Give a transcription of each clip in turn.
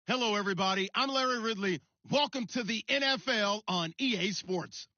Hello, everybody. I'm Larry Ridley. Welcome to the NFL on EA Sports.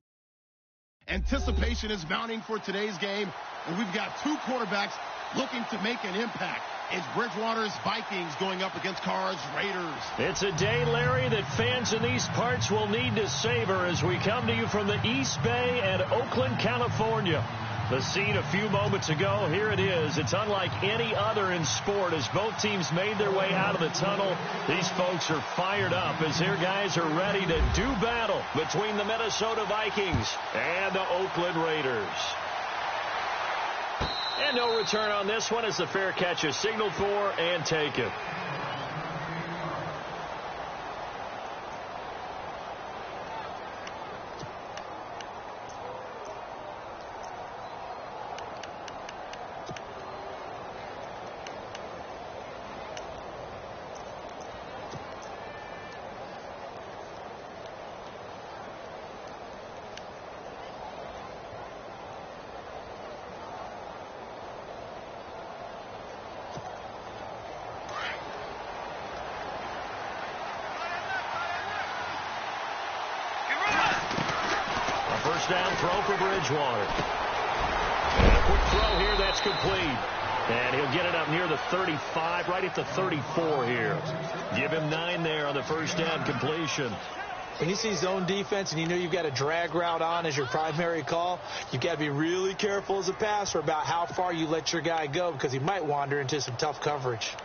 Anticipation is mounting for today's game, and we've got two quarterbacks looking to make an impact. It's Bridgewater's Vikings going up against Carr's Raiders. It's a day, Larry, that fans in these parts will need to savor as we come to you from the East Bay and Oakland, California. The scene a few moments ago, here it is. It's unlike any other in sport as both teams made their way out of the tunnel. These folks are fired up as their guys are ready to do battle between the Minnesota Vikings and the Oakland Raiders. And no return on this one as the fair catch is signaled for and taken. Down throw for Bridgewater. And a quick throw here, that's complete. And he'll get it up near the 35, right at the 34 here. Give him 9 there on the first down completion. When you see zone defense and you know you've got a drag route on as your primary call, you've got to be really careful as a passer about how far you let your guy go because he might wander into some tough coverage.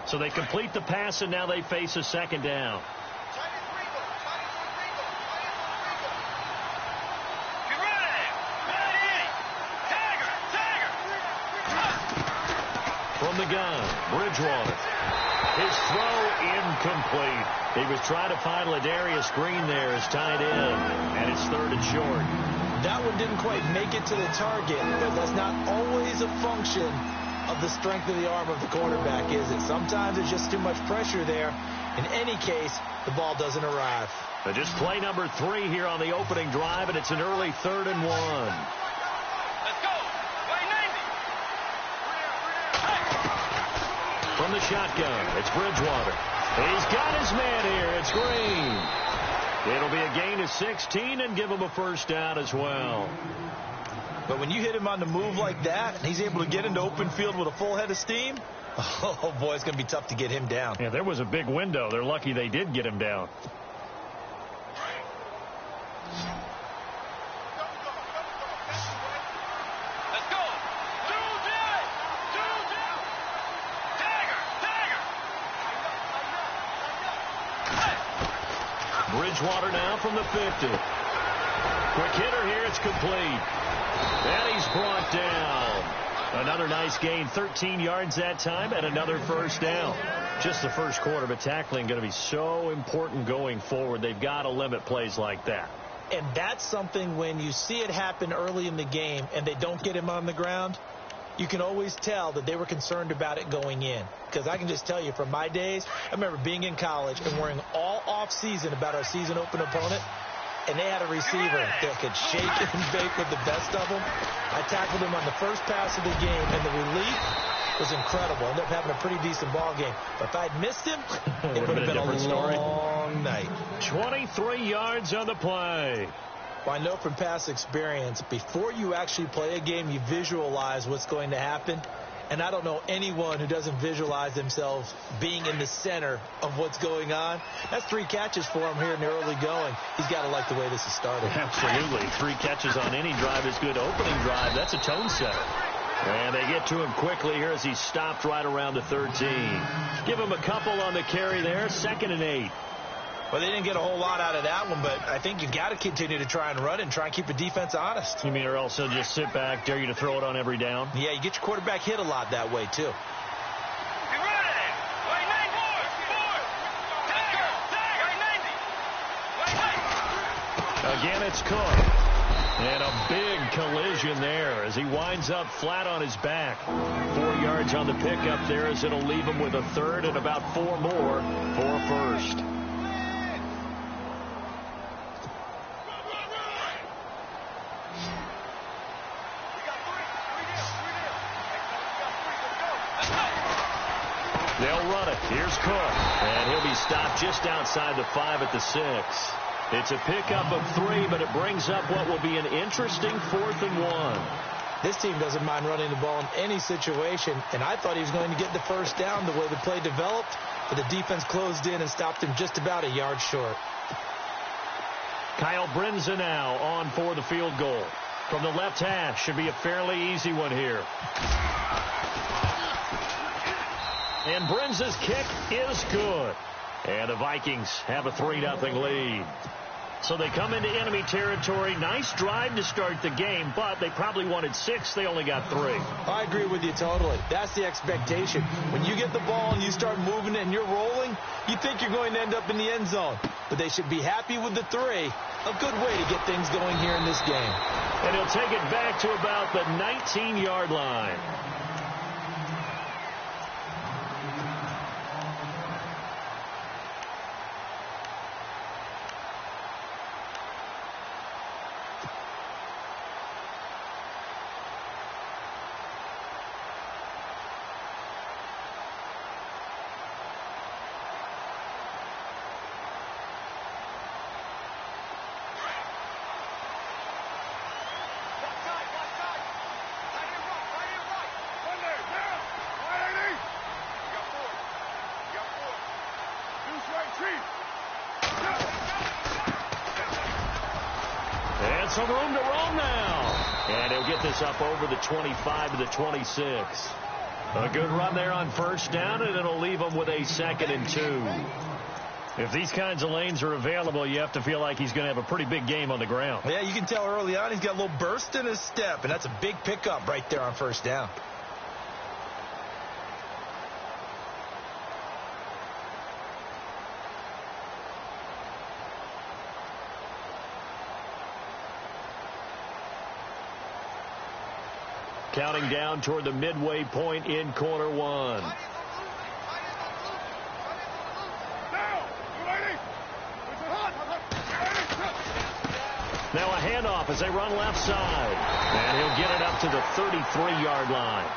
So they complete the pass, and now they face a second down. From the gun, Bridgewater. His throw incomplete. He was trying to find Ladarius Green there as tight end, and it's third and short. That one didn't quite make it to the target, but that's not always a function of the strength of the arm of the quarterback, is it? Sometimes it's just too much pressure there. In any case, the ball doesn't arrive. But just play number 3 here on the opening drive, and it's an early 3rd and 1. From the shotgun, it's Bridgewater. He's got his man here. It's Green. It'll be a gain of 16 and give him a first down as well. But when you hit him on the move like that, and he's able to get into open field with a full head of steam, oh, boy, it's going to be tough to get him down. Yeah, there was a big window. They're lucky they did get him down. Bridgewater now from the 50. Quick hitter here. It's complete. And he's brought down. Another nice gain. 13 yards that time and another first down. Just the first quarter, but tackling going to be so important going forward. They've got to limit plays like that. And that's something when you see it happen early in the game and they don't get him on the ground, you can always tell that they were concerned about it going in. Because I can just tell you from my days, I remember being in college and worrying all off-season about our season open opponent, and they had a receiver that could shake and bake with the best of them. I tackled him on the first pass of the game, and the relief was incredible. I ended up having a pretty decent ball game. But if I'd missed him, it would have been a long night. 23 yards on the play. Well, I know from past experience, before you actually play a game, you visualize what's going to happen. And I don't know anyone who doesn't visualize themselves being in the center of what's going on. That's 3 catches for him here in the early going. He's got to like the way this is started. Absolutely. 3 catches on any drive is good. Opening drive, that's a tone setter. And they get to him quickly here as he stopped right around the 13. Give him a couple on the carry there. 2nd and 8. Well, they didn't get a whole lot out of that one, but I think you've got to continue to try and run and try and keep the defense honest. You mean or else they'll just sit back, dare you to throw it on every down? Yeah, you get your quarterback hit a lot that way, too. Again, it's Cook. And a big collision there as he winds up flat on his back. 4 yards on the pickup there as it'll leave him with a 3rd and about 4 more for a first. They'll run it. Here's Cook. And he'll be stopped just outside the 5 at the 6. It's a pickup of 3, but it brings up what will be an interesting 4th and 1. This team doesn't mind running the ball in any situation, and I thought he was going to get the first down the way the play developed, but the defense closed in and stopped him just about a yard short. Kyle Brinza now on for the field goal. From the left hash, should be a fairly easy one here. And Brinza's kick is good. And the Vikings have a 3-0 lead. So they come into enemy territory. Nice drive to start the game, but they probably wanted 6. They only got 3. I agree with you totally. That's the expectation. When you get the ball and you start moving it and you're rolling, you think you're going to end up in the end zone. But they should be happy with the 3. A good way to get things going here in this game. And he'll take it back to about the 19-yard line. And some room to roam now. And he'll get this up over the 25 to the 26. A good run there on first down, and it'll leave them with a 2nd and 2. If these kinds of lanes are available, you have to feel like he's going to have a pretty big game on the ground. Yeah, you can tell early on he's got a little burst in his step, and that's a big pickup right there on first down. Counting down toward the midway point in quarter 1. Now a handoff as they run left side. And he'll get it up to the 33-yard line.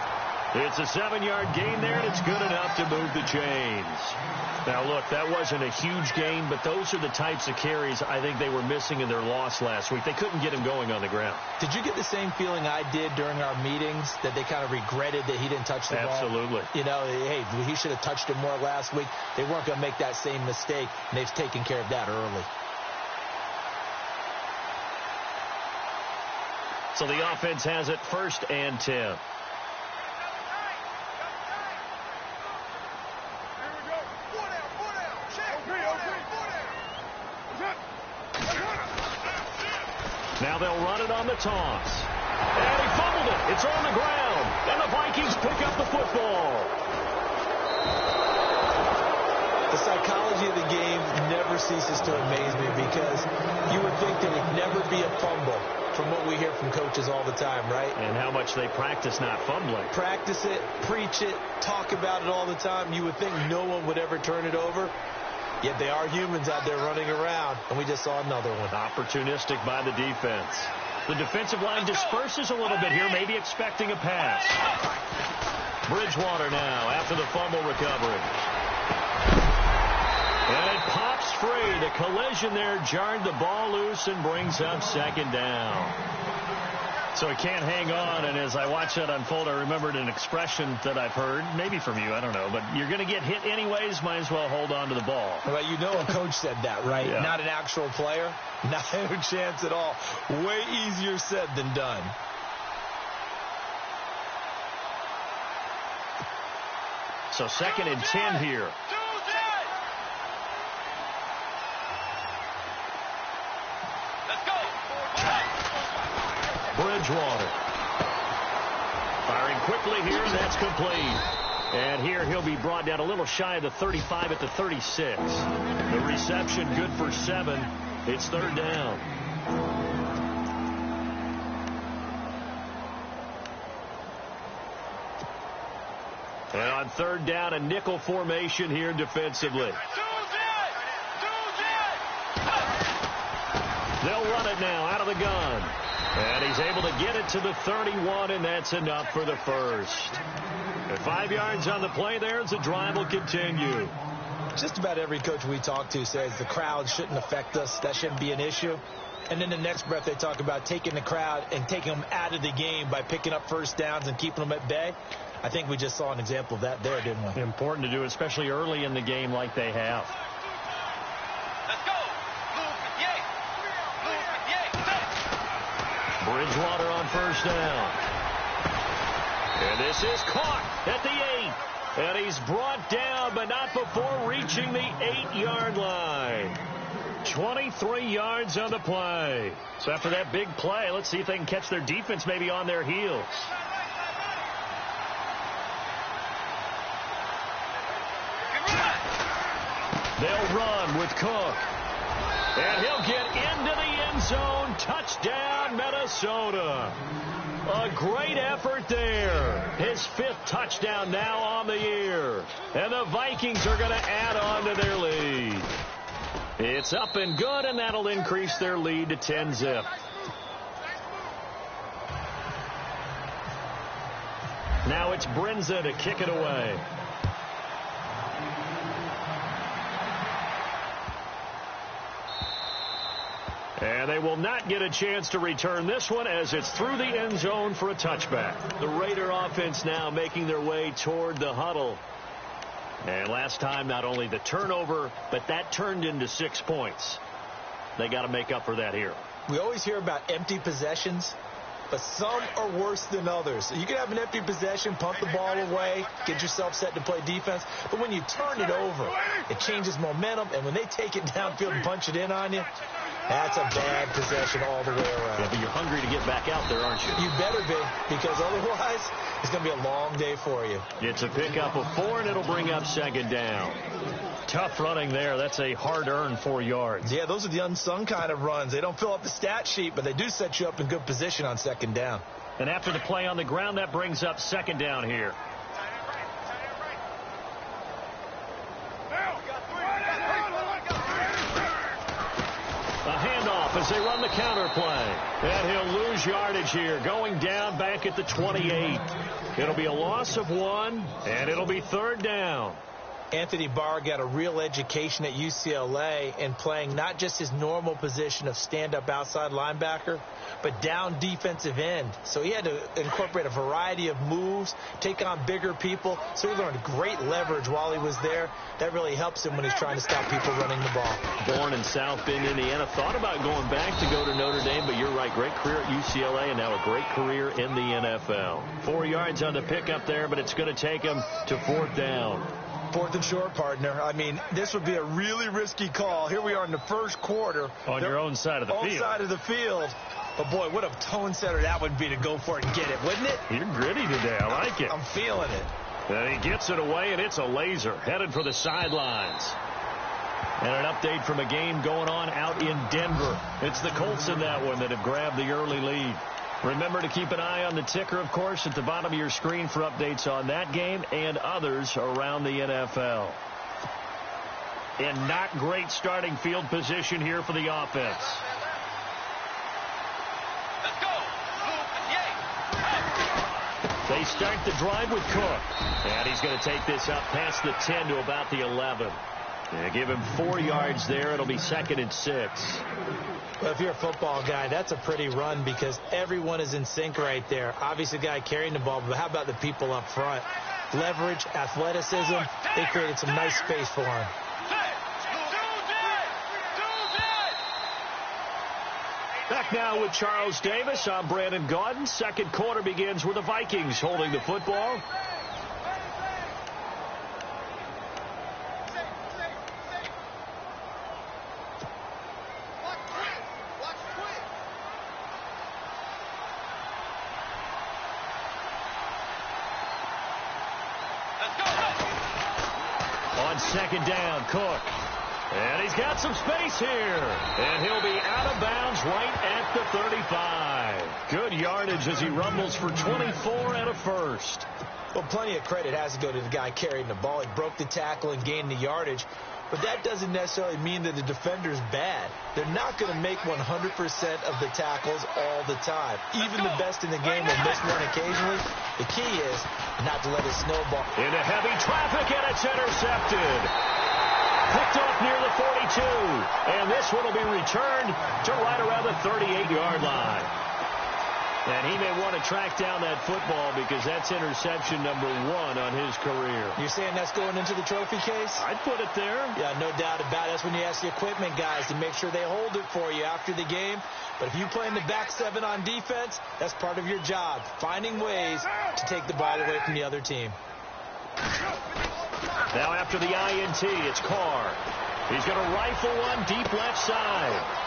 It's a 7-yard gain there, and it's good enough to move the chains. Now, look, that wasn't a huge gain, but those are the types of carries I think they were missing in their loss last week. They couldn't get him going on the ground. Did you get the same feeling I did during our meetings, that they kind of regretted that he didn't touch the ball? Absolutely. You know, hey, he should have touched it more last week. They weren't going to make that same mistake, and they've taken care of that early. So the offense has it 1st and 10. Now they'll run it on the toss. And he fumbled it. It's on the ground. And the Vikings pick up the football. The psychology of the game never ceases to amaze me, because you would think there would never be a fumble from what we hear from coaches all the time, right? And how much they practice not fumbling. Practice it, preach it, talk about it all the time. You would think no one would ever turn it over. Yet they are humans out there running around, and we just saw another one. Opportunistic by the defense. The defensive line disperses a little bit here, maybe expecting a pass. Bridgewater now after the fumble recovery. And it pops free. The collision there jarred the ball loose and brings up 2nd down. So he can't hang on, and as I watched that unfold, I remembered an expression that I've heard, maybe from you, I don't know, but you're going to get hit anyways, might as well hold on to the ball. Well, you know a coach said that, right? Yeah. Not an actual player. Not a chance at all. Way easier said than done. So 2nd and 10 here. Bridgewater. Firing quickly here, and that's complete. And here he'll be brought down a little shy of the 35 at the 36. The reception good for 7. It's 3rd down. And on 3rd down, a nickel formation here defensively. They'll run it now out of the gun. And he's able to get it to the 31, and that's enough for the first. At 5 yards on the play there as the drive will continue. Just about every coach we talk to says the crowd shouldn't affect us. That shouldn't be an issue. And then the next breath they talk about taking the crowd and taking them out of the game by picking up first downs and keeping them at bay. I think we just saw an example of that there, didn't we? Important to do, especially early in the game like they have. Let's go. Bridgewater on first down. And this is caught at the 8. And he's brought down, but not before reaching the 8-yard line. 23 yards on the play. So after that big play, let's see if they can catch their defense maybe on their heels. They'll run with Cook. And he'll get into the end zone. Touchdown, Minnesota. A great effort there. His 5th touchdown now on the year. And the Vikings are going to add on to their lead. It's up and good, and that'll increase their lead to 10-zip. Now it's Brinza to kick it away. And they will not get a chance to return this one as it's through the end zone for a touchback. The Raider offense now making their way toward the huddle. And last time, not only the turnover, but that turned into 6 points. They got to make up for that here. We always hear about empty possessions, but some are worse than others. You can have an empty possession, pump the ball away, get yourself set to play defense. But when you turn it over, it changes momentum. And when they take it downfield and punch it in on you, that's a bad possession all the way around. Yeah, but you're hungry to get back out there, aren't you? You better be, because otherwise it's going to be a long day for you. It's a pickup of 4, and it'll bring up 2nd down. Tough running there. That's a hard-earned 4 yards. Yeah, those are the unsung kind of runs. They don't fill up the stat sheet, but they do set you up in good position on 2nd down. And after the play on the ground, that brings up 2nd down here. A handoff as they run the counter play. And he'll lose yardage here, going down back at the 28. It'll be a loss of 1, and it'll be 3rd down. Anthony Barr got a real education at UCLA in playing not just his normal position of stand-up outside linebacker, but down defensive end. So he had to incorporate a variety of moves, take on bigger people. So he learned great leverage while he was there. That really helps him when he's trying to stop people running the ball. Born in South Bend, Indiana. Thought about going back to go to Notre Dame, but you're right. Great career at UCLA and now a great career in the NFL. 4 yards on the pickup there, but it's going to take him to 4th down. 4th and short, partner. I mean, this would be a really risky call. Here we are in the first quarter. On your own side of the field. Own side of the field. But, boy, what a tone setter that would be to go for it and get it, wouldn't it? You're gritty today. I like it. I'm feeling it. And he gets it away, and it's a laser headed for the sidelines. And an update from a game going on out in Denver. It's the Colts in that one that have grabbed the early lead. Remember to keep an eye on the ticker, of course, at the bottom of your screen for updates on that game and others around the NFL. And not great starting field position here for the offense. Let's go. They start the drive with Cook. And he's going to take this up past the 10 to about the 11. And give him 4 yards there. It'll be 2nd and 6. Well, if you're a football guy, that's a pretty run because everyone is in sync right there. Obviously, the guy carrying the ball, but how about the people up front? Leverage, athleticism, they created some nice space for him. Back now with Charles Davis. I'm Brandon Gaudin. Second quarter begins with the Vikings holding the football. On 2nd down, Cook. And he's got some space here. And he'll be out of bounds right at the 35. Good yardage as he rumbles for 24 and a first. Well, plenty of credit has to go to the guy carrying the ball. He broke the tackle and gained the yardage. but that doesn't necessarily mean that the defender's bad. They're not going to make 100% of the tackles all the time. Even the best in the game will miss one occasionally. The key is not to let it snowball. Into heavy traffic, and it's intercepted. Picked off near the 42. And this one will be returned to right around the 38-yard line. And he may want to track down that football because that's interception number 1 on his career. You're saying that's going into the trophy case? I'd put it there. Yeah, no doubt about it. That's when you ask the equipment guys to make sure they hold it for you after the game. But if you play in the back 7 on defense, that's part of your job, finding ways to take the ball away from the other team. Now after the INT, it's Carr. He's going to rifle one deep left side.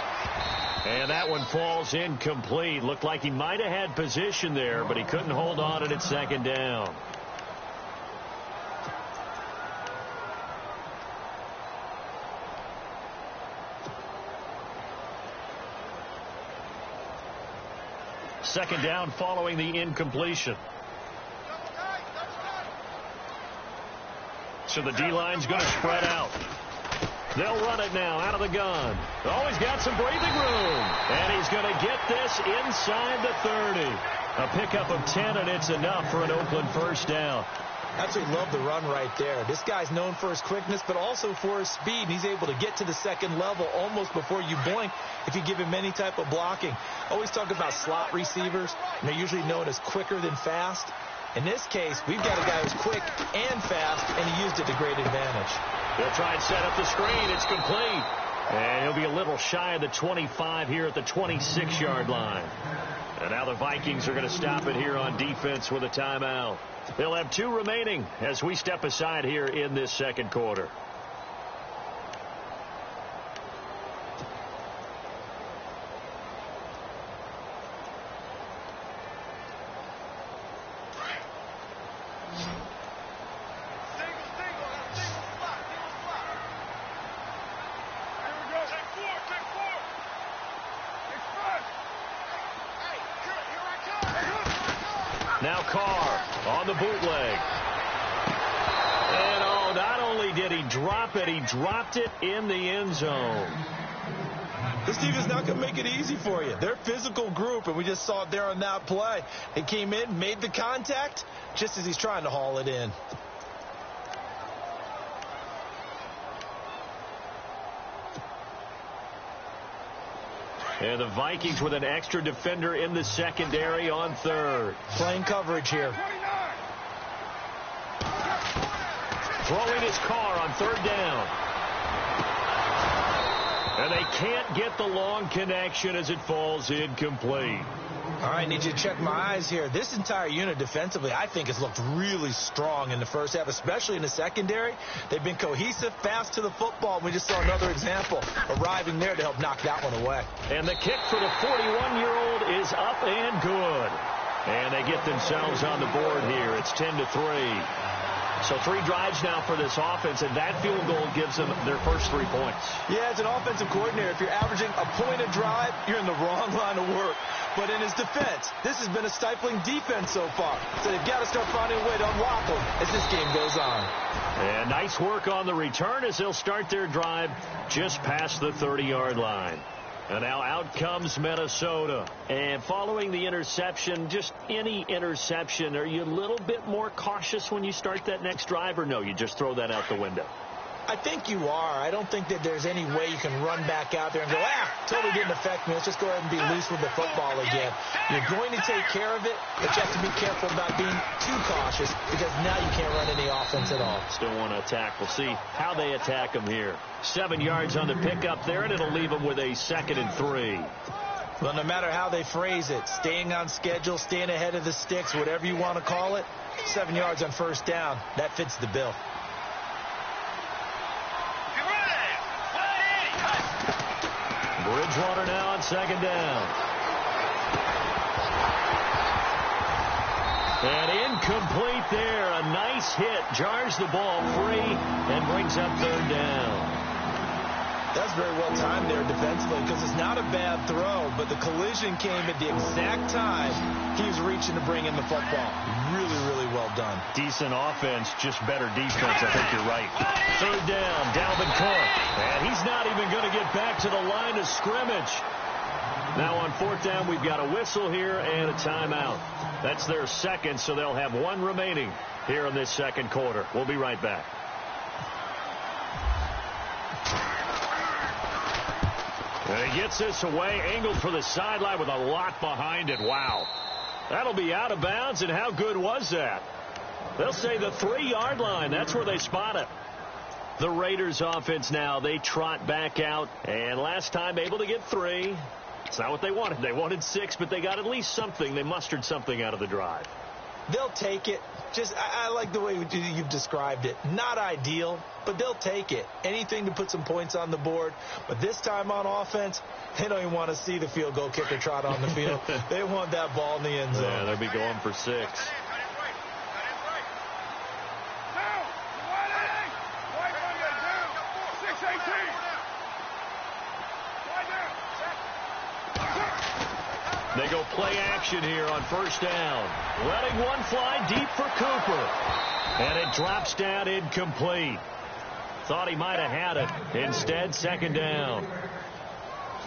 And that one falls incomplete. Looked like he might have had position there, but he couldn't hold on at its second down. Second down following the incompletion. So the D-line's going to spread out. They'll run it now out of the gun. Oh, he's got some breathing room. And he's going to get this inside the 30. A pickup of 10, and it's enough for an Oakland first down. Absolutely love the run right there. This guy's known for his quickness, but also for his speed. He's able to get to the second level almost before you blink if you give him any type of blocking. Always talk about slot receivers, and they're usually known as quicker than fast. In this case, we've got a guy who's quick and fast, and he used it to great advantage. They'll try and set up the screen. It's complete. And he'll be a little shy of the 25 here at the 26-yard line. And now the Vikings are going to stop it here on defense with a timeout. They'll have 2 remaining as we step aside here in this second quarter. Now Carr on the bootleg. And oh, not only did he drop it, he dropped it in the end zone. This team is not going to make it easy for you. They're a physical group, and we just saw it there on that play. He came in, made the contact, just as he's trying to haul it in. And the Vikings with an extra defender in the secondary on third. Playing coverage here. Throwing his Carr on third down. And they can't get the long connection as it falls incomplete. All right, need you to check my eyes here. This entire unit defensively, I think, has looked really strong in the first half, especially in the secondary. They've been cohesive, fast to the football. We just saw another example arriving there to help knock that one away. And the kick for the 41-year-old is up and good. And they get themselves on the board here. It's 10-3. So 3 drives now for this offense, and that field goal gives them their first 3 points. Yeah, as an offensive coordinator, if you're averaging a point a drive, you're in the wrong line of work. But in his defense, this has been a stifling defense so far. So they've got to start finding a way to unlock them as this game goes on. And nice work on the return as they'll start their drive just past the 30-yard line. And now out comes Minnesota. And following the interception, just any interception, are you a little bit more cautious when you start that next drive, or no, you just throw that out the window? I think you are. I don't think that there's any way you can run back out there and go, totally didn't affect me. Let's just go ahead and be loose with the football again. You're going to take care of it, but you have to be careful about being too cautious because now you can't run any offense at all. Still want to attack. We'll see how they attack them here. 7 yards on the pickup there, and it'll leave them with a 2nd and 3. Well, no matter how they phrase it, staying on schedule, staying ahead of the sticks, whatever you want to call it, 7 yards on first down, that fits the bill. Bridgewater now on 2nd down. And incomplete there. A nice hit. Jars the ball free and brings up 3rd down. That's very well timed there defensively because it's not a bad throw, but the collision came at the exact time he was reaching to bring in the football. Really, really well done. done. Decent offense, just better defense. I think you're right. Third down, Dalvin Cook. And he's not even going to get back to the line of scrimmage. Now on fourth down, we've got a whistle here and a timeout. That's their second, so they'll have one remaining here in this second quarter. We'll be right back. And he gets this away, angled for the sideline with a lot behind it. Wow. That'll be out of bounds, and how good was that? They'll say the 3-yard line. That's where they spot it. The Raiders offense now, they trot back out, and last time able to get 3. It's not what they wanted. They wanted 6, but they got at least something. They mustered something out of the drive. They'll take it. I like the way you've described it. Not ideal, but they'll take it. Anything to put some points on the board. But this time on offense, they don't even want to see the field goal kicker trot on the field. They want that ball in the end zone. Yeah, they'll be going for 6. They go play action here on first down. Letting one fly deep for Cooper. And it drops down incomplete. Thought he might have had it. Instead, second down.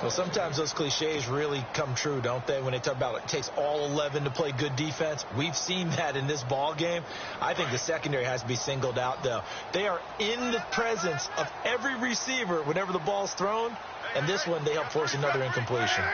Well, sometimes those cliches really come true, don't they? When they talk about it takes all 11 to play good defense. We've seen that in this ball game. I think the secondary has to be singled out, though. They are in the presence of every receiver whenever the ball's thrown. And this one, they help force another incompletion.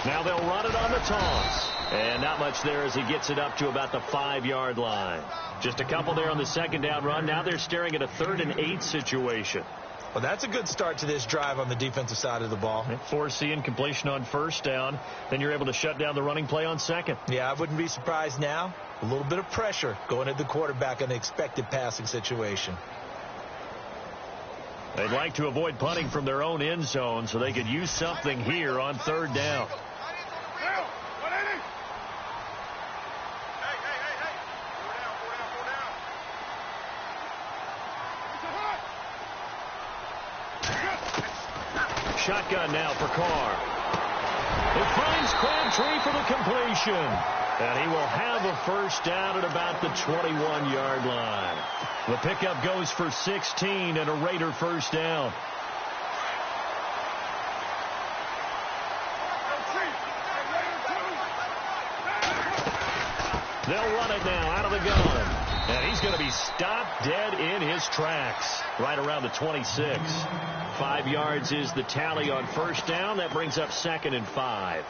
Now they'll run it on the toss. And not much there as he gets it up to about the 5-yard line. Just a couple there on the second down run. Now they're staring at a 3rd and 8 situation. Well, that's a good start to this drive on the defensive side of the ball. Force the incompletion on first down. Then you're able to shut down the running play on second. Yeah, I wouldn't be surprised now. A little bit of pressure going at the quarterback in an expected passing situation. They'd like to avoid punting from their own end zone so they could use something here on third down. Shotgun now for Carr. It finds Crabtree for the completion. And he will have a first down at about the 21-yard line. The pickup goes for 16 and a Raider first down. They'll run it now out of the gun. And he's going to be stopped dead in his tracks right around the 26. 5 yards is the tally on first down. That brings up 2nd and 5.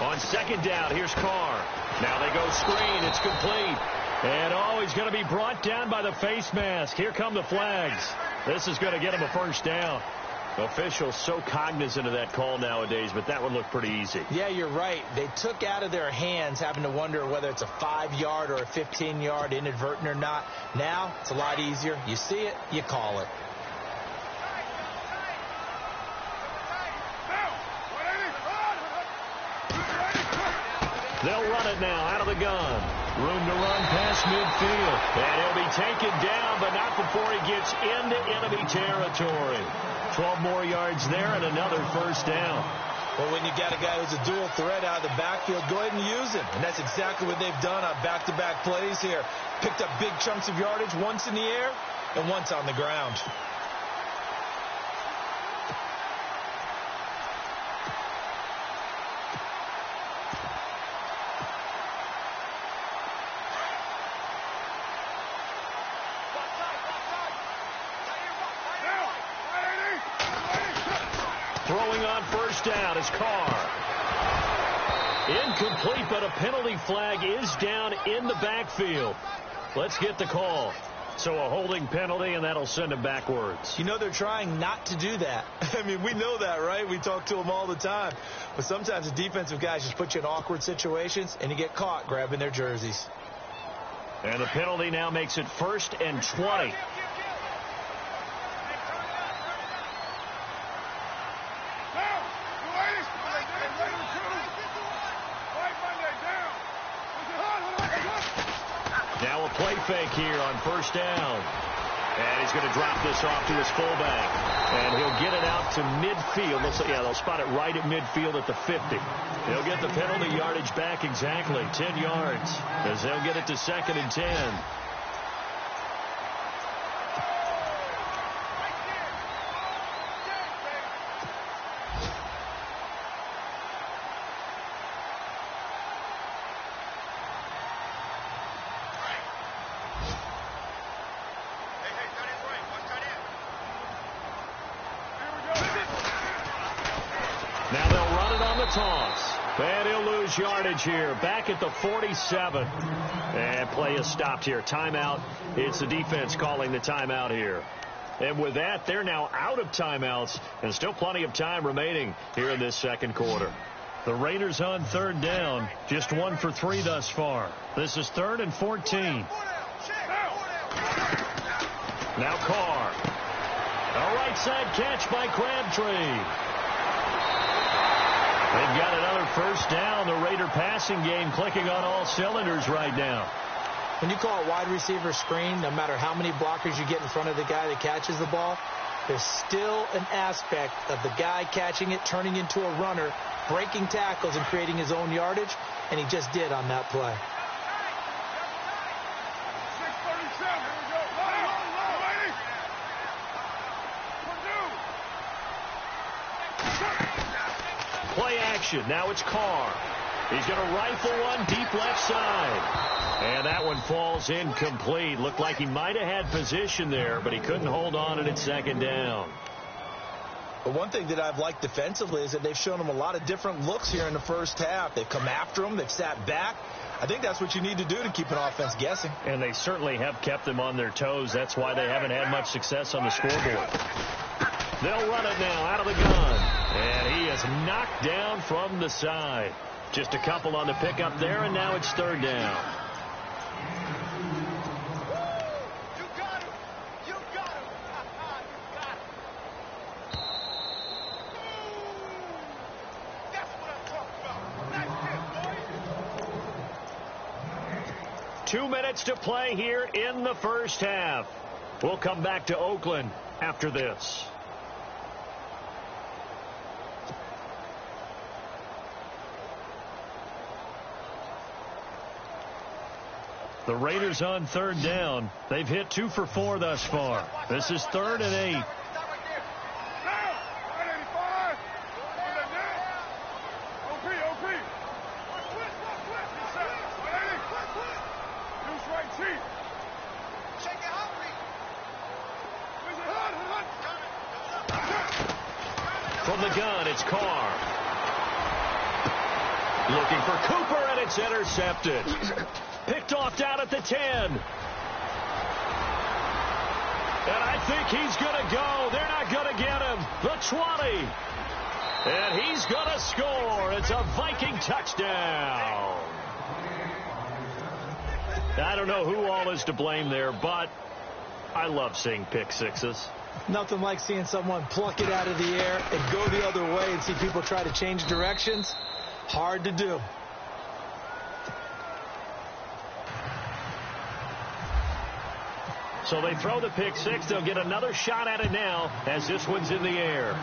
On second down, here's Carr. Now they go screen. It's complete. And he's going to be brought down by the face mask. Here come the flags. This is going to get him a first down. Officials so cognizant of that call nowadays, but that one looked pretty easy. Yeah, you're right. They took out of their hands having to wonder whether it's a 5-yard or a 15-yard inadvertent or not. Now, it's a lot easier. You see it, you call it. They'll run it now out of the gun. Room to run past midfield. And he'll be taken down, but not before he gets into enemy territory. 12 more yards there and another first down. Well, when you got a guy who's a dual threat out of the backfield, go ahead and use him. And that's exactly what they've done on back-to-back plays here. Picked up big chunks of yardage, once in the air and once on the ground. Throwing on first down is Carr. Incomplete, but a penalty flag is down in the backfield. Let's get the call. So a holding penalty, and that'll send him backwards. You know, they're trying not to do that. I mean, we know that, right? We talk to them all the time. But sometimes the defensive guys just put you in awkward situations, and you get caught grabbing their jerseys. And the penalty now makes it 1st and 20. Now a play fake here on first down. And he's going to drop this off to his fullback. And he'll get it out to midfield. They'll spot it right at midfield at the 50. He'll get the penalty yardage back exactly, 10 yards, as they'll get it to 2nd and 10. Now they'll run it on the toss. And he'll lose yardage here. Back at the 47. And play is stopped here. Timeout. It's the defense calling the timeout here. And with that, they're now out of timeouts. And still plenty of time remaining here in this second quarter. The Raiders on 3rd down. Just 1 for 3 thus far. This is 3rd and 14. Now Carr. A right side catch by Crabtree. They've got another first down. The Raider passing game clicking on all cylinders right now. When you call a wide receiver screen, no matter how many blockers you get in front of the guy that catches the ball, there's still an aspect of the guy catching it, turning into a runner, breaking tackles and creating his own yardage, and he just did on that play. Play action. Now it's Carr. He's going to rifle one deep left side. And that one falls incomplete. Looked like he might have had position there, but he couldn't hold on and it's 2nd down. But one thing that I've liked defensively is that they've shown him a lot of different looks here in the first half. They've come after him. They've sat back. I think that's what you need to do to keep an offense guessing. And they certainly have kept them on their toes. That's why they haven't had much success on the scoreboard. They'll run it now out of the gun. And he is knocked down from the side. Just a couple on the pickup there, and now it's 3rd down. You got him. You got him. You got him. That's what I'm talking about. Nice hit, boy. 2 minutes to play here in the first half. We'll come back to Oakland after this. The Raiders on 3rd down. They've hit 2 for 4 thus far. This is 3rd and 8. From the gun, it's Carr. Looking for Cooper, and it's intercepted. Picked off down at the 10. And I think he's going to go. They're not going to get him. The 20. And he's going to score. It's a Viking touchdown. I don't know who all is to blame there, but I love seeing pick sixes. Nothing like seeing someone pluck it out of the air and go the other way and see people try to change directions. Hard to do. So they throw the pick six. They'll get another shot at it now as this one's in the air.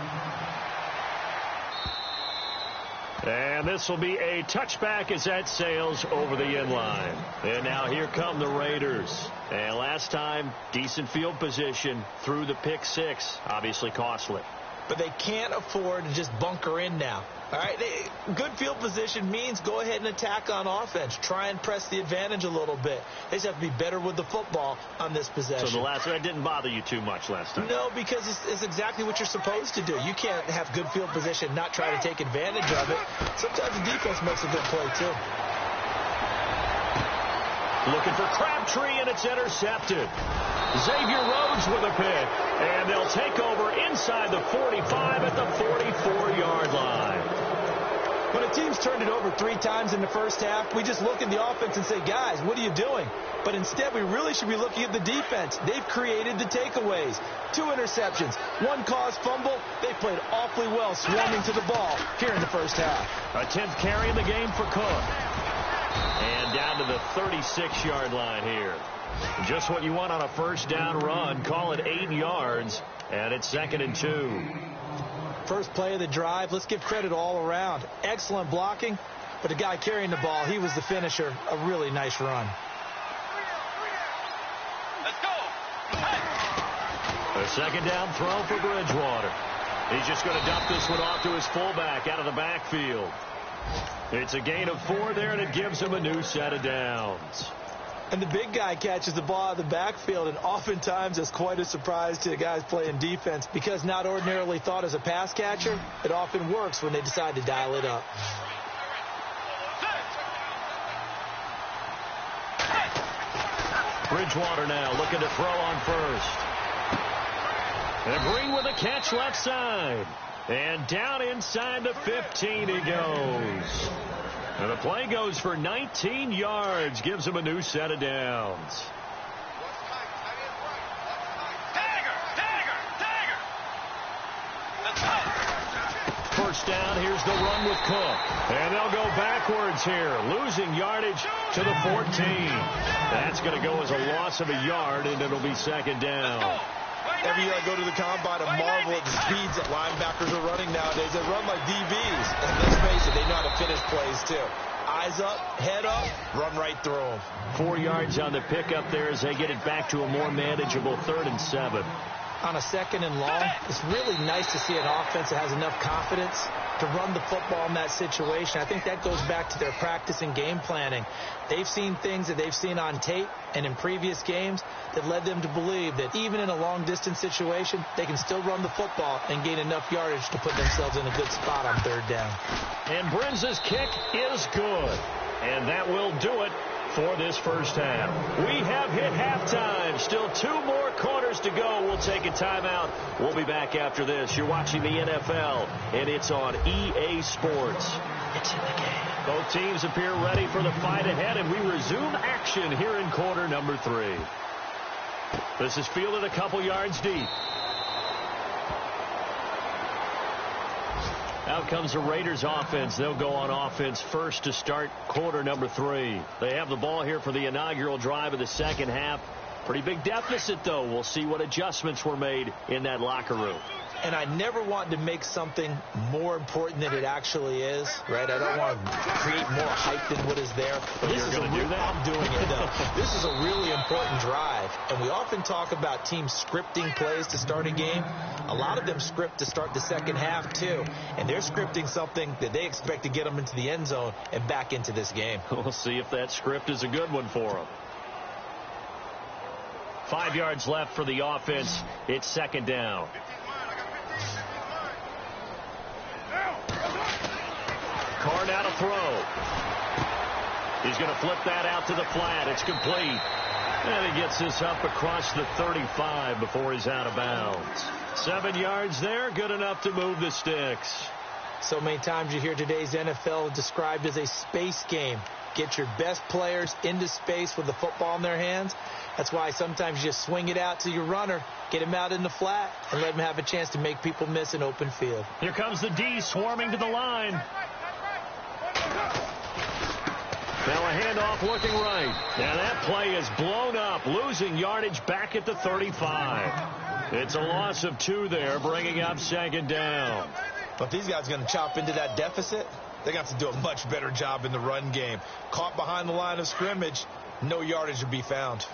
And this will be a touchback as that sails over the end line. And now here come the Raiders. And last time, decent field position through the pick six. Obviously costly. But they can't afford to just bunker in now. All right, good field position means go ahead and attack on offense. Try and press the advantage a little bit. They just have to be better with the football on this possession. So that didn't bother you too much last time? No, because it's exactly what you're supposed to do. You can't have good field position and not try to take advantage of it. Sometimes the defense makes a good play, too. Looking for Crabtree, and it's intercepted. Xavier Rhodes with a pick. And they'll take over inside the 45 at the 44-yard line. When a team's turned it over 3 times in the first half, we just look at the offense and say, guys, what are you doing? But instead, we really should be looking at the defense. They've created the takeaways. 2 interceptions, 1 caused fumble. They played awfully well swarming to the ball here in the first half. A 10th carry in the game for Cook. And down to the 36-yard line here. Just what you want on a first down run. Call it 8 yards, and it's 2nd and 2. First play of the drive. Let's give credit all around. Excellent blocking, but the guy carrying the ball, he was the finisher. A really nice run. Let's go. A 2nd down throw for Bridgewater. He's just going to dump this one off to his fullback out of the backfield. It's a gain of 4 there, and it gives him a new set of downs. And the big guy catches the ball out of the backfield, and oftentimes it's quite a surprise to the guys playing defense because not ordinarily thought as a pass catcher, it often works when they decide to dial it up. Bridgewater now looking to throw on first. And Green with a catch left side. And down inside the 15 he goes. And the play goes for 19 yards. Gives him a new set of downs. First down, here's the run with Cook. And they'll go backwards here, losing yardage to the 14. That's going to go as a loss of a yard, and it'll be 2nd down. Every year I go to the combine, I marvel at the speeds that linebackers are running nowadays. They run like DBs. And let's face it, they know how to finish plays, too. Eyes up, head up, run right through them. 4 yards on the pickup there as they get it back to a more manageable 3rd and 7. On a 2nd and long, it's really nice to see an offense that has enough confidence to run the football in that situation. I think that goes back to their practice and game planning. They've seen things that they've seen on tape and in previous games that led them to believe that even in a long-distance situation, they can still run the football and gain enough yardage to put themselves in a good spot on 3rd down. And Brinz's kick is good. And that will do it for this first half. We have hit halftime. Still 2 more quarters to go. We'll take a timeout. We'll be back after this. You're watching the NFL, and it's on EA Sports. It's in the game. Both teams appear ready for the fight ahead, and we resume action here in quarter number 3. This is fielded a couple yards deep. Out comes the Raiders offense. They'll go on offense first to start quarter number 3. They have the ball here for the inaugural drive of the second half. Pretty big deficit, though. We'll see what adjustments were made in that locker room. And I never want to make something more important than it actually is, right? I don't want to create more hype than what is there. But this is going to do that? I'm doing it, though. This is a really important drive. And we often talk about teams scripting plays to start a game. A lot of them script to start the second half, too. And they're scripting something that they expect to get them into the end zone and back into this game. We'll see if that script is a good one for them. 5 yards left for the offense. It's 2nd down. Carr now to throw. He's going to flip that out to the flat. It's complete. And he gets this up across the 35 before he's out of bounds. 7 yards there, good enough to move the sticks. So many times you hear today's NFL described as a space game. Get your best players into space with the football in their hands. That's why sometimes you just swing it out to your runner, get him out in the flat, and let him have a chance to make people miss an open field. Here comes the D swarming to the line. Now a handoff looking right. And that play is blown up, losing yardage back at the 35. It's a loss of 2 there, bringing up 2nd down. But these guys are going to chop into that deficit. They got to do a much better job in the run game. Caught behind the line of scrimmage, no yardage to be found.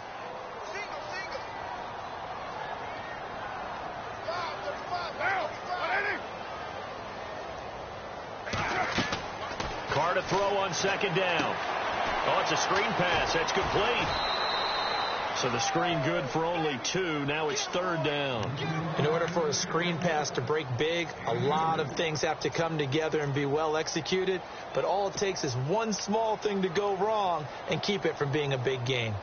Carr to throw on 2nd down. Oh, it's a screen pass. That's complete. So the screen good for only 2. Now it's 3rd down. In order for a screen pass to break big, a lot of things have to come together and be well executed. But all it takes is one small thing to go wrong and keep it from being a big game.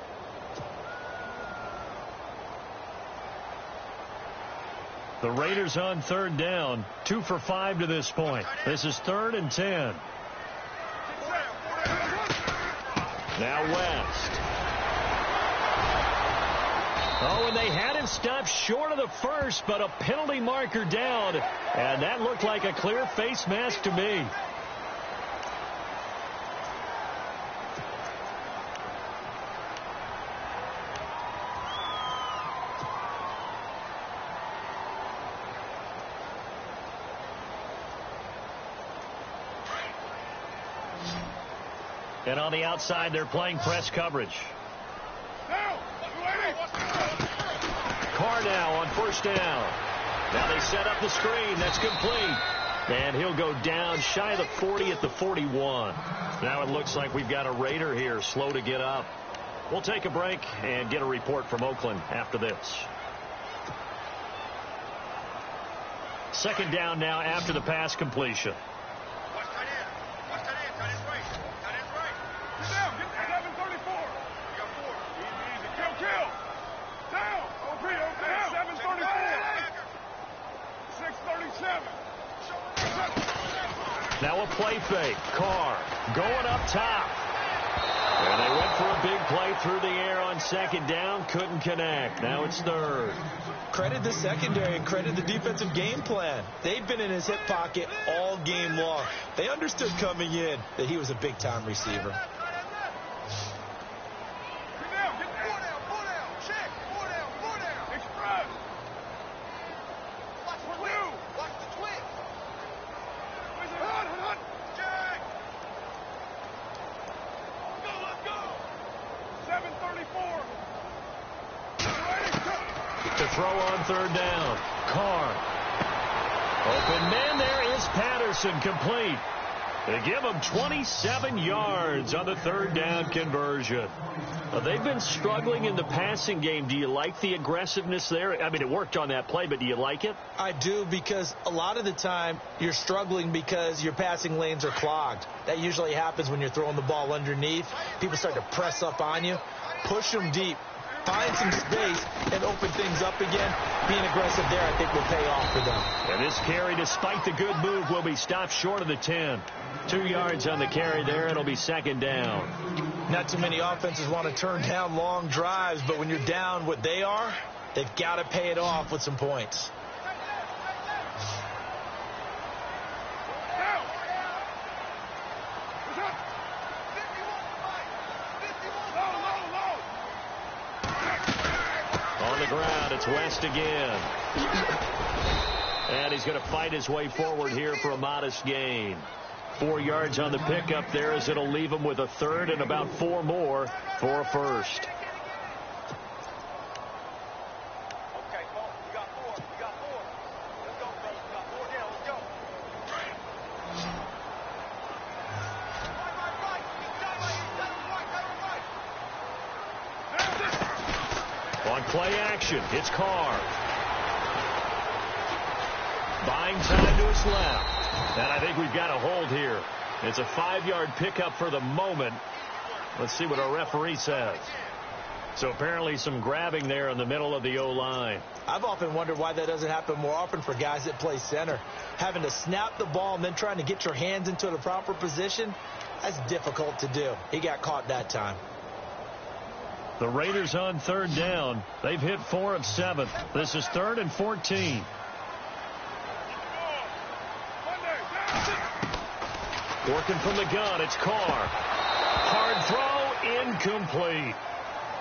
The Raiders on 3rd down. 2 for 5 to this point. This is 3rd and 10. Now West. Oh, and they had him stopped short of the first, but a penalty marker down. And that looked like a clear face mask to me. And on the outside, they're playing press coverage. Carr now on first down. Now they set up the screen. That's complete. And he'll go down shy of the 40 at the 41. Now it looks like we've got a Raider here slow to get up. We'll take a break and get a report from Oakland after this. Second down now after the pass completion. Watch tight end. Watch tight end. Tight end's right. Tight end's right. Get down. Get 734. You got 4. Easy. Kill. Down. OP. Down. 734. 637. Now a play fake. Carr going up top. And they went for a big play through the air on second down. Couldn't connect. Now it's third. Credit the secondary and credit the defensive game plan. They've been in his hip pocket all game long. They understood coming in that he was a big-time receiver. To throw on third down. Carr. Open man there is Patterson, complete. They give him 27 yards on the third down conversion. They've been struggling in the passing game. Do you like the aggressiveness there? I mean, it worked on that play, but do you like it? I do, because a lot of the time you're struggling because your passing lanes are clogged. That usually happens when you're throwing the ball underneath. People start to press up on you. Push them deep. Find some space and open things up again. Being aggressive there, I think, will pay off for them. And this carry, despite the good move, will be stopped short of the 10. 2 yards on the carry there. It'll be second down. Not too many offenses want to turn down long drives, but when you're down what they are, they've got to pay it off with some points. On the ground, it's West again. And he's going to fight his way forward here for a modest gain. 4 yards on the pickup there, as it'll leave him with a third and about 4 more for a first. Okay, Paul, you got 4. You got 4. Let's go, fellas. You got 4 down. Let's go. Right. On play action, it's Carr. Buying time to his left. And I think we've got a hold here. It's a 5-yard pickup for the moment. Let's see what our referee says. So apparently some grabbing there in the middle of the O-line. I've often wondered why that doesn't happen more often for guys that play center. Having to snap the ball and then trying to get your hands into the proper position, that's difficult to do. He got caught that time. The Raiders on third down. They've hit 4 of 7. This is 3rd and 14. Working from the gun, it's Carr. Hard throw, incomplete.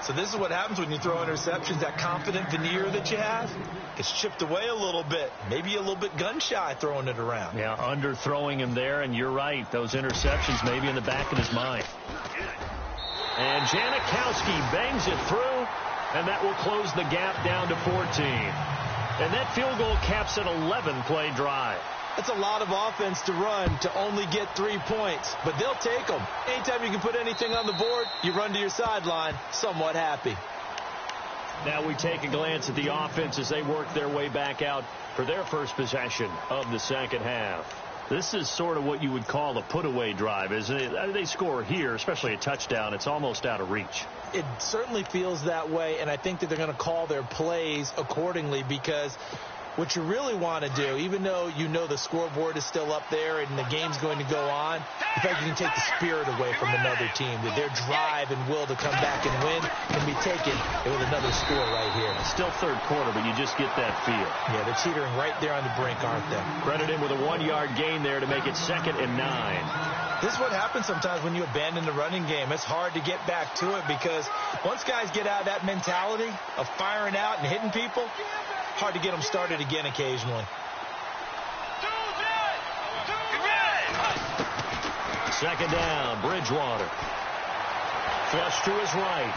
So this is what happens when you throw interceptions. That confident veneer that you have gets chipped away a little bit. Maybe a little bit gun-shy throwing it around. Yeah, underthrowing him there, and you're right. Those interceptions may be in the back of his mind. And Janikowski bangs it through, and that will close the gap down to 14. And that field goal caps an 11-play drive. That's a lot of offense to run to only get 3 points, but they'll take them. Anytime you can put anything on the board, you run to your sideline somewhat happy. Now we take a glance at the offense as they work their way back out for their first possession of the second half. This is sort of what you would call a put-away drive, isn't it? They score here, especially a touchdown. It's almost out of reach. It certainly feels that way, and I think that they're going to call their plays accordingly, because what you really want to do, even though you know the scoreboard is still up there and the game's going to go on, in fact, you can take the spirit away from another team. That their drive and will to come back and win can be taken with another score right here. Still third quarter, but you just get that feel. Yeah, they're teetering right there on the brink, aren't they? Credit him with a 1-yard gain there to make it 2nd and 9. This is what happens sometimes when you abandon the running game. It's hard to get back to it, because once guys get out of that mentality of firing out and hitting people, hard to get them started again occasionally. Second down, Bridgewater. Flush to his right.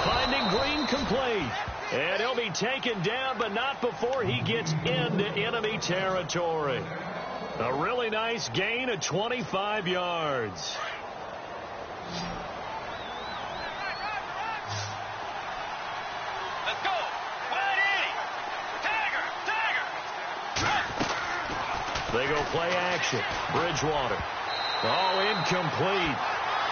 Finding Green complete. And he'll be taken down, but not before he gets into enemy territory. A really nice gain of 25 yards. Let's go. They go play action. Bridgewater. Oh, incomplete.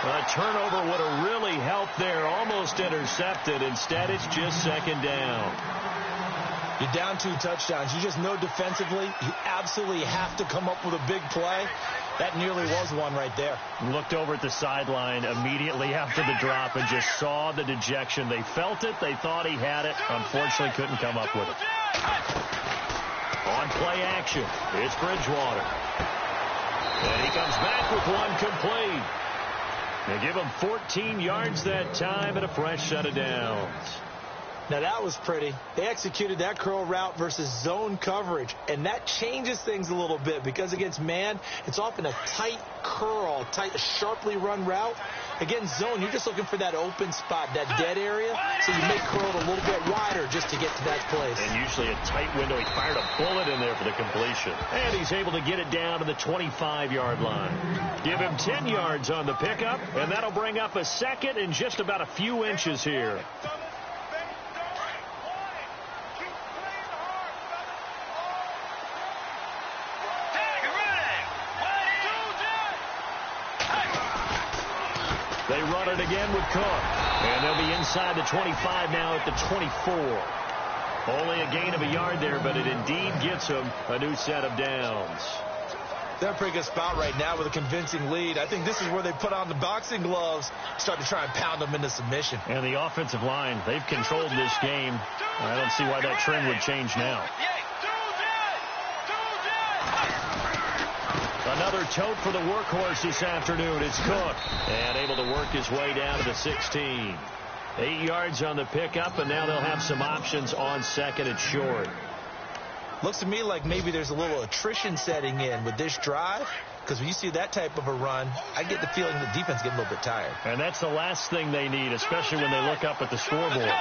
A turnover would have really helped there. Almost intercepted. Instead, it's just second down. You're down 2 touchdowns. You just know defensively you absolutely have to come up with a big play. That nearly was one right there. Looked over at the sideline immediately after the drop and just saw the dejection. They felt it. They thought he had it. Unfortunately, couldn't come up with it. On play action, it's Bridgewater. And he comes back with one complete. They give him 14 yards that time and a fresh set of downs. Now that was pretty. They executed that curl route versus zone coverage, and that changes things a little bit because against man, it's often a tight curl, sharply run route. Against zone, you're just looking for that open spot, that dead area, so you make curl a little bit wider just to get to that place. And usually a tight window. He fired a bullet in there for the completion. And he's able to get it down to the 25-yard line. Give him 10 yards on the pickup, and that'll bring up a second and just about a few inches here. They run it again with Cook. And they'll be inside the 25 now at the 24. Only a gain of a yard there, but it indeed gets them a new set of downs. They're in a pretty good spot right now with a convincing lead. I think this is where they put on the boxing gloves, start to try and pound them into submission. And the offensive line, they've controlled this game. I don't see why that trend would change now. Another tote for the workhorse this afternoon. It's Cook. And able to work his way down to the 16. 8 yards on the pickup, and now they'll have some options on second and short. Looks to me like maybe there's a little attrition setting in with this drive, because when you see that type of a run, I get the feeling the defense getting a little bit tired. And that's the last thing they need, especially when they look up at the scoreboard.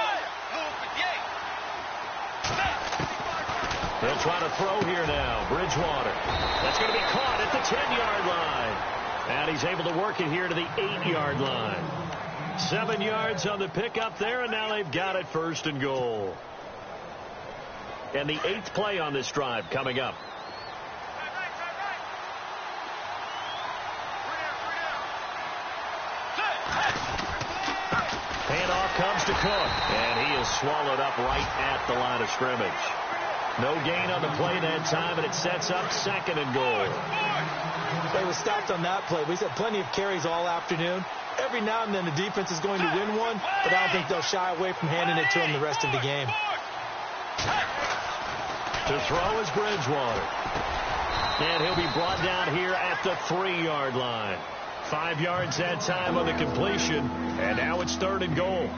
They'll try to throw here now. Bridgewater. That's going to be caught at the 10-yard line. And he's able to work it here to the 8-yard line. 7 yards on the pickup there, and now they've got it first and goal. And the 8th play on this drive coming up. Handoff comes to Cook, and he is swallowed up right at the line of scrimmage. No gain on the play that time, and it sets up second and goal. They were stopped on that play. We've had plenty of carries all afternoon. Every now and then the defense is going to win one, but I don't think they'll shy away from handing it to him the rest of the game. To throw is Bridgewater. And he'll be brought down here at the 3-yard line. 5 yards that time on the completion, and now it's third and goal.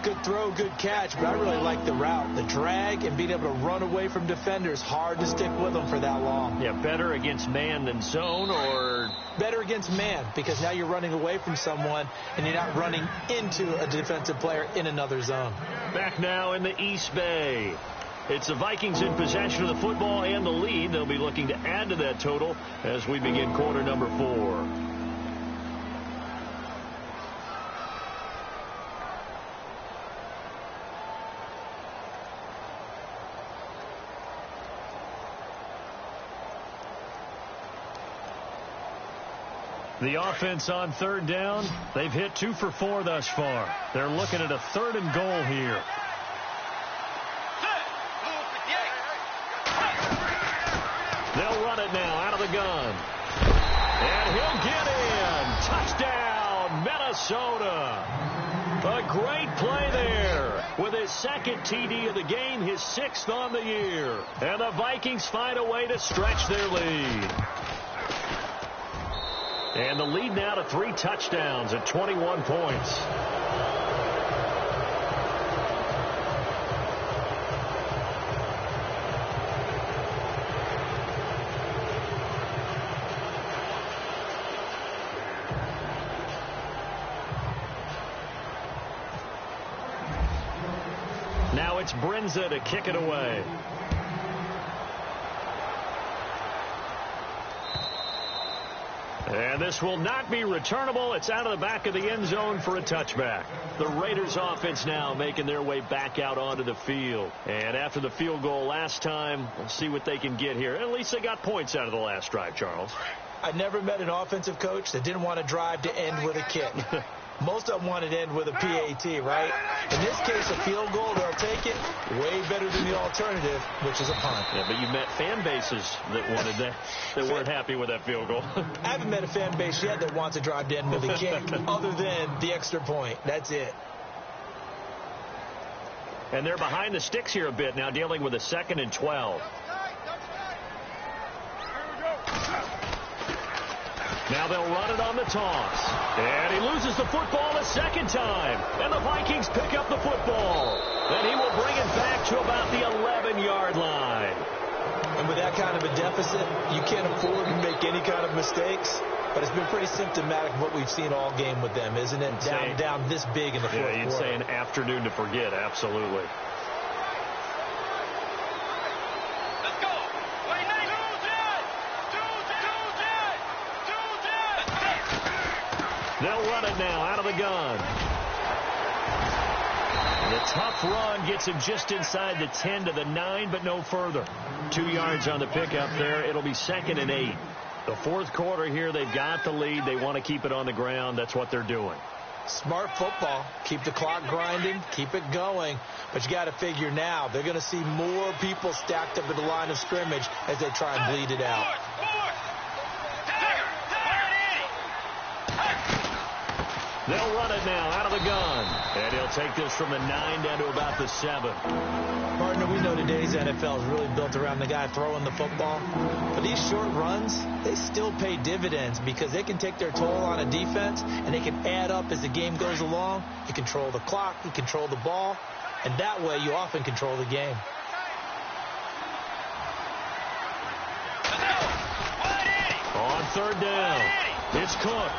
Good throw, good catch, but I really like the route. The drag and being able to run away from defenders, hard to stick with them for that long. Yeah, better against man than zone, or? Better against man, because now you're running away from someone and you're not running into a defensive player in another zone. Back now in the East Bay. It's the Vikings in possession of the football and the lead. They'll be looking to add to that total as we begin quarter number 4. The offense on third down, they've hit 2 for 4 thus far. They're looking at a third and goal here. They'll run it now out of the gun. And he'll get in. Touchdown, Minnesota. A great play there with his second TD of the game, his 6th on the year. And the Vikings find a way to stretch their lead. And the lead now to 3 touchdowns at 21 points. it's Brinza to kick it away. And this will not be returnable. It's out of the back of the end zone for a touchback. The Raiders offense now making their way back out onto the field. And after the field goal last time, we'll see what they can get here. At least they got points out of the last drive, Charles. I never met an offensive coach that didn't want to drive to end with a kick. Most of them want it to end with a PAT, right? In this case, a field goal, they'll take it. Way better than the alternative, which is a punt. Yeah, but you met fan bases that wanted that weren't happy with that field goal. I haven't met a fan base yet that wants to drive to end with a kick, other than the extra point. That's it. And they're behind the sticks here a bit now, dealing with a 2nd and 12. Now they'll run it on the toss. And he loses the football a second time. And the Vikings pick up the football. And he will bring it back to about the 11-yard line. And with that kind of a deficit, you can't afford to make any kind of mistakes. But it's been pretty symptomatic of what we've seen all game with them, isn't it? Down this big in the fourth quarter. Yeah, you'd say an afternoon to forget, absolutely. They'll run it now out of the gun. The tough run gets him just inside the 10 to the 9, but no further. 2 yards on the pickup there. It'll be 2nd and 8. The fourth quarter here, they've got the lead. They want to keep it on the ground. That's what they're doing. Smart football. Keep the clock grinding. Keep it going. But you got to figure now, they're going to see more people stacked up at the line of scrimmage as they try and bleed it out. They'll run it now out of the gun. And he'll take this from the 9 down to about the 7. Partner, we know today's NFL is really built around the guy throwing the football. But these short runs, they still pay dividends because they can take their toll on a defense and they can add up as the game goes along. You control the clock, you control the ball, and that way you often control the game. On 3rd down, it's Cook.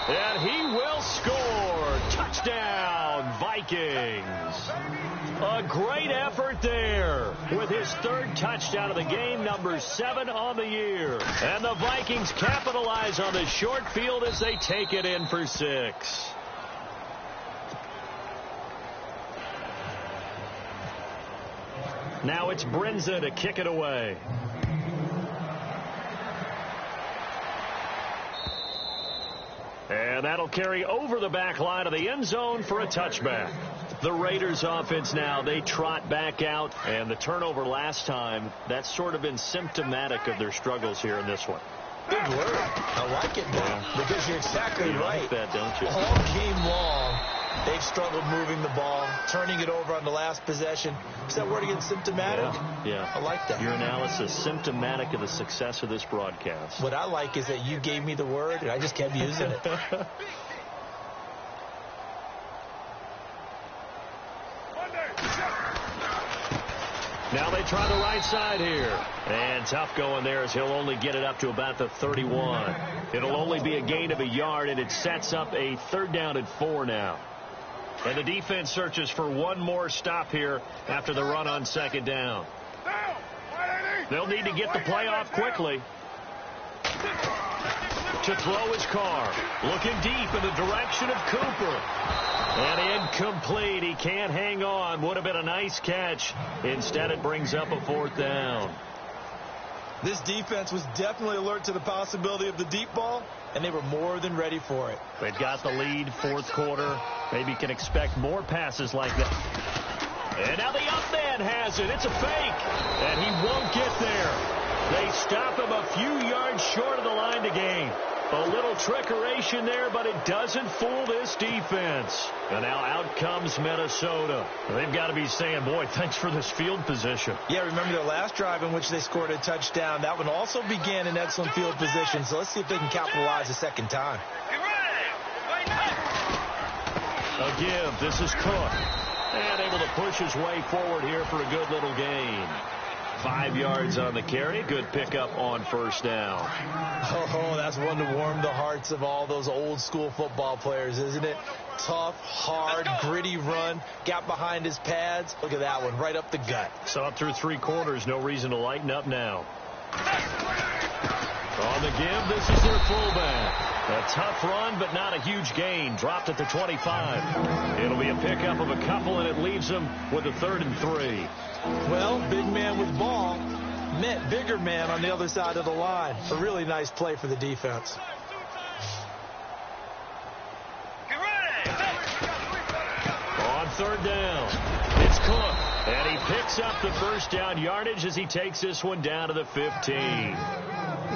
And he will score. Touchdown, Vikings. A great effort there with his 3rd touchdown of the game, number 7 on the year. And the Vikings capitalize on the short field as they take it in for 6. Now it's Brinza to kick it away. And that'll carry over the back line of the end zone for a touchback. The Raiders offense now, they trot back out. And the turnover last time, that's sort of been symptomatic of their struggles here in this one. Good word. I like it, man, because you're exactly right. Like that, don't you? All game long, they've struggled moving the ball, turning it over on the last possession. Is that word again, symptomatic? Yeah. I like that. Your analysis, symptomatic of the success of this broadcast. What I like is that you gave me the word, and I just kept using it. Now they try the right side here. And tough going there as he'll only get it up to about the 31. It'll only be a gain of a yard, and it sets up a 3rd down and 4 now. And the defense searches for one more stop here after the run on 2nd down. They'll need to get the play off quickly. To throw his car. Looking deep in the direction of Cooper. And incomplete. He can't hang on. Would have been a nice catch. Instead, it brings up a 4th down. This defense was definitely alert to the possibility of the deep ball, and they were more than ready for it. They've got the lead, fourth quarter. Maybe can expect more passes like that. And now the up man has it. It's a fake. And he won't get there. They stop him a few yards short of the line to gain. A little trickeration there, but it doesn't fool this defense. And now out comes Minnesota. They've got to be saying, boy, thanks for this field position. Yeah, remember their last drive in which they scored a touchdown. That one also began in excellent field position. So let's see if they can capitalize a second time. A give. This is Cook. And able to push his way forward here for a good little gain. 5 yards on the carry. Good pickup on first down. Oh, that's one to warm the hearts of all those old school football players, isn't it? Tough, hard, gritty run. Got behind his pads. Look at that one, right up the gut. So up through 3 quarters, no reason to lighten up now. On the give, this is their fullback. A tough run, but not a huge gain. Dropped at the 25. It'll be a pickup of a couple, and it leaves them with a 3rd and 3. Well, big man with ball met bigger man on the other side of the line. A really nice play for the defense. On 3rd down, it's Cook. And he picks up the first down yardage as he takes this one down to the 15.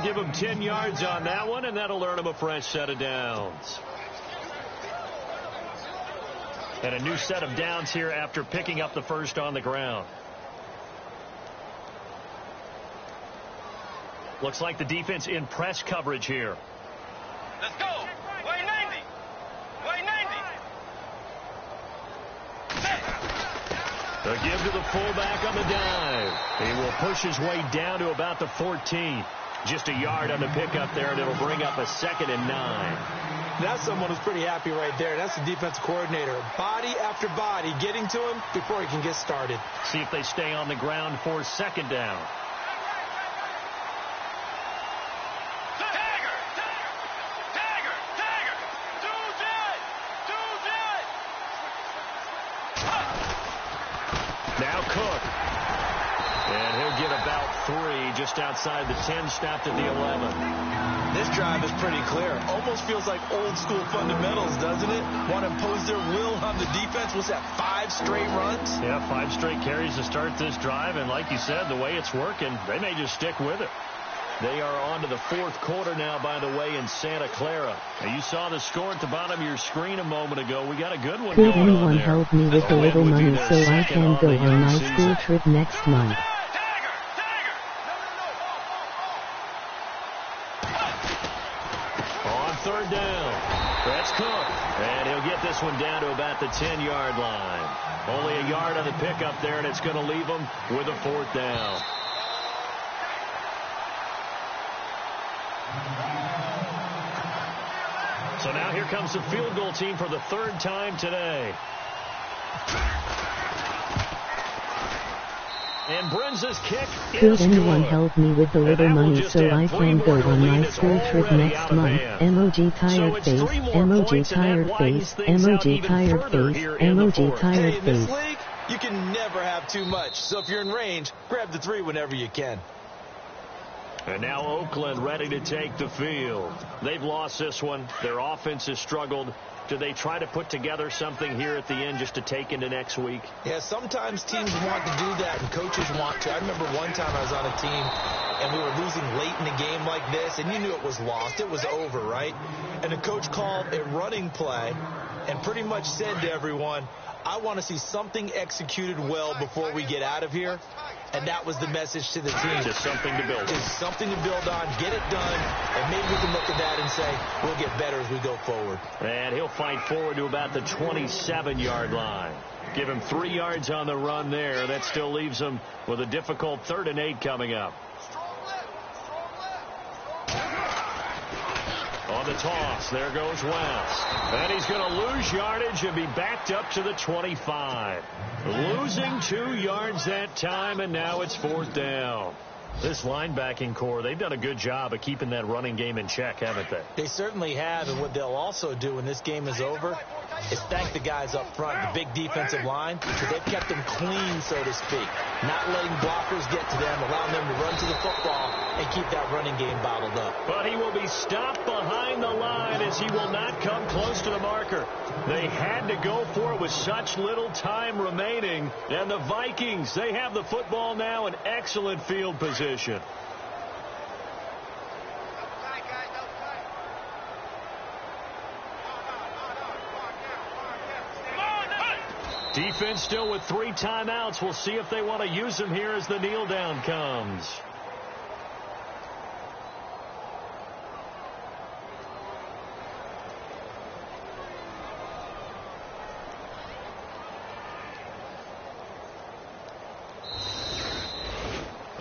Give him 10 yards on that one, and that'll earn him a fresh set of downs. And a new set of downs here after picking up the first on the ground. Looks like the defense in press coverage here. Let's go. Way 90. Way 90. The give to the fullback on the dive. He will push his way down to about the 14. Just a yard on the pickup there, and it'll bring up a 2nd and 9. That's someone who's pretty happy right there. That's the defensive coordinator. Body after body getting to him before he can get started. See if they stay on the ground for 2nd down. Now Cook. And he'll get about 3 just outside the 10, stopped at the 11. This drive is pretty clear. Almost feels like old school fundamentals, doesn't it? Want to impose their will on the defense. What's that, 5 straight runs? Yeah, 5 straight carries to start this drive. And like you said, the way it's working, they may just stick with it. They are on to the 4th quarter now, by the way, in Santa Clara. Now, you saw the score at the bottom of your screen a moment ago. We got a good one Could going on anyone there. help me with a little money so I can go on my school trip next month? On 3rd down, that's Cook. And he'll get this one down to about the 10-yard line. Only a yard on the pickup there, and it's going to leave him with a 4th down. So now here comes the field goal team for the 3rd time today. And Brenza's kick Could is anyone good. help me with a little money so I can go on my school trip next month? Emoji tired face, emoji tired face, emoji tired face, emoji tired Hey, in this face. league, you can never have too much. So if you're in range, grab the 3 whenever you can. And now Oakland ready to take the field. They've lost this one. Their offense has struggled. Do they try to put together something here at the end just to take into next week? Yeah, sometimes teams want to do that and coaches want to. I remember one time I was on a team and we were losing late in a game like this, and you knew it was lost. It was over, right? And the coach called a running play and pretty much said to everyone, I want to see something executed well before we get out of here. And that was the message to the team. Just something to build on. Just something to build on, get it done, and maybe we can look at that and say we'll get better as we go forward. And he'll fight forward to about the 27-yard line. Give him 3 yards on the run there. That still leaves him with a difficult 3rd and 8 coming up. On the toss, there goes West. And he's going to lose yardage and be backed up to the 25. Losing 2 yards that time, and now it's 4th down. This linebacking core, they've done a good job of keeping that running game in check, haven't they? They certainly have, and what they'll also do when this game is over is thank the guys up front, the big defensive line, because they've kept them clean, so to speak, not letting blockers get to them, allowing them to run to the football and keep that running game bottled up. But he will be stopped behind the line as he will not come close to the marker. They had to go for it with such little time remaining, and the Vikings, they have the football now in excellent field position. Defense still with 3 timeouts. We'll see if they want to use them here as the kneel down comes.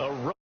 A